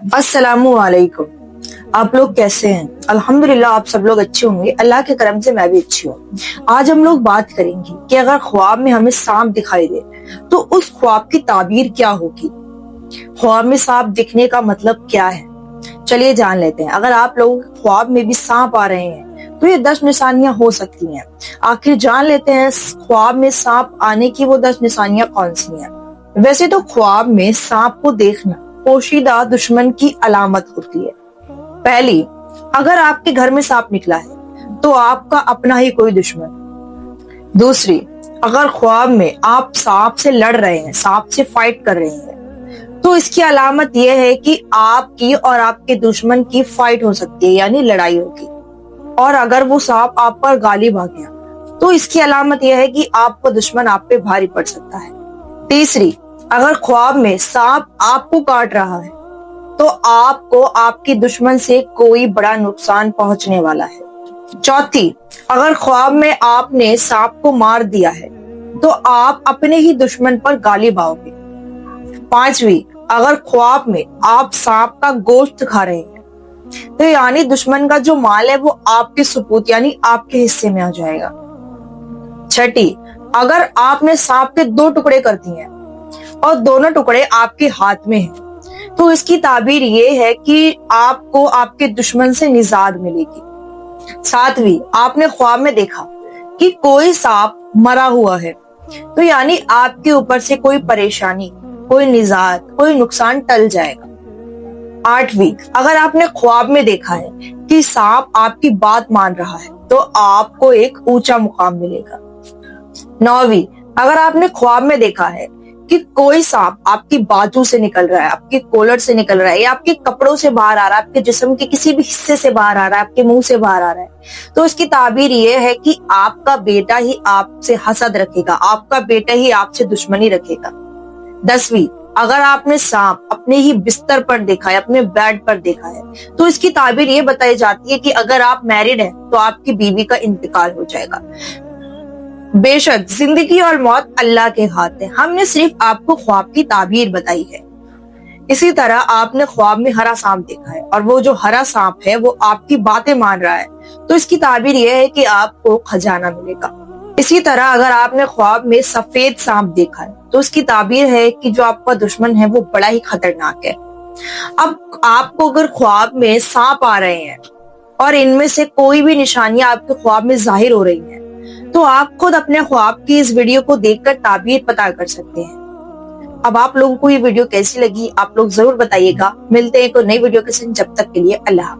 अस्सलामु अलैकुम। आप लोग कैसे हैं? अल्हम्दुलिल्लाह आप सब लोग अच्छे होंगे। अल्लाह के करम से मैं भी अच्छी हूँ। आज हम लोग बात करेंगे कि अगर ख्वाब में हमें सांप दिखाई दे तो उस ख्वाब की ताबीर क्या होगी। ख्वाब में सांप दिखने का मतलब क्या है, चलिए जान लेते हैं। अगर आप लोगों के ख्वाब में भी सांप आ रहे हैं तो ये 10 निशानियां हो सकती हैं। आखिर जान लेते हैं ख्वाब में सांप आने की वो 10 निशानियां कौन सी हैं। वैसे तो ख्वाब में सांप को देखना पोशीदा दुश्मन की अलामत होती है। पहली, अगर आपके घर में सांप निकला है तो आपका अपना ही कोई दुश्मन। दूसरी, अगर ख्वाब में आप सांप से लड़ रहे हैं, सांप से फाइट कर रहे हैं, तो इसकी अलामत यह है कि आपकी और आपके दुश्मन की फाइट हो सकती है, यानी लड़ाई होगी। और अगर वो सांप आप पर गालिब आ गया तो इसकी अलामत यह है कि आपका दुश्मन आप पे भारी पड़ सकता है। तीसरी, अगर ख्वाब में सांप आपको काट रहा है तो आपको आपके दुश्मन से कोई बड़ा नुकसान पहुंचने वाला है। चौथी, अगर ख्वाब में आपने सांप को मार दिया है तो आप अपने ही दुश्मन पर गालिब आओगे। पांचवी, अगर ख्वाब में आप सांप का गोश्त खा रहे हैं तो यानी दुश्मन का जो माल है वो आपके सुपुर्द यानी आपके हिस्से में आ जाएगा। छठी, अगर आपने सांप के 2 टुकड़े कर दिए हैं और दोनों टुकड़े आपके हाथ में हैं तो इसकी ताबीर ये है कि आपको आपके दुश्मन से निजात मिलेगी। सातवीं, आपने ख्वाब में देखा कि कोई सांप मरा हुआ है तो यानी आपके ऊपर से कोई परेशानी, कोई निजात, कोई नुकसान टल जाएगा। आठवीं, अगर आपने ख्वाब में देखा है कि सांप आपकी बात मान रहा है तो आपको एक ऊंचा मुकाम मिलेगा। नौवीं, अगर आपने ख्वाब में देखा है कि कोई सांप आपकी बाजू से निकल रहा है, आपके कॉलर से निकल रहा है या आपके कपड़ों से बाहर आ रहा है, आपके जिस्म के किसी भी हिस्से से बाहर आ रहा है, आपके मुंह से बाहर आ रहा है, तो इसकी ताबीर ये है कि आपका बेटा ही आपसे हसद रखेगा, आपका बेटा ही आपसे दुश्मनी रखेगा। 10वीं, अगर आपने सांप अपने ही बिस्तर पर देखा है, अपने बेड पर देखा है, तो इसकी ताबीर ये बताई जाती है कि अगर आप मैरिड हैं तो आपकी बीवी का इंतकाल हो जाएगा। बेशक जिंदगी और मौत अल्लाह के हाथ है, हमने सिर्फ आपको ख्वाब की ताबीर बताई है। इसी तरह आपने ख्वाब में हरा सांप देखा है और वो जो हरा सांप है वो आपकी बातें मान रहा है तो इसकी ताबीर यह है कि आपको खजाना मिलेगा। इसी तरह अगर आपने ख्वाब में सफेद सांप देखा है तो उसकी ताबीर है कि जो आपका दुश्मन है वो बड़ा ही खतरनाक है। अब आपको अगर ख्वाब में सांप आ रहे हैं और इनमें से कोई भी निशानियां आपके ख्वाब में जाहिर हो रही हैं तो आप खुद अपने ख्वाब की इस वीडियो को देखकर ताबीर पता कर सकते हैं। अब आप लोगों को ये वीडियो कैसी लगी आप लोग जरूर बताइएगा। मिलते हैं कोई नई वीडियो के साथ, जब तक के लिए अल्लाह।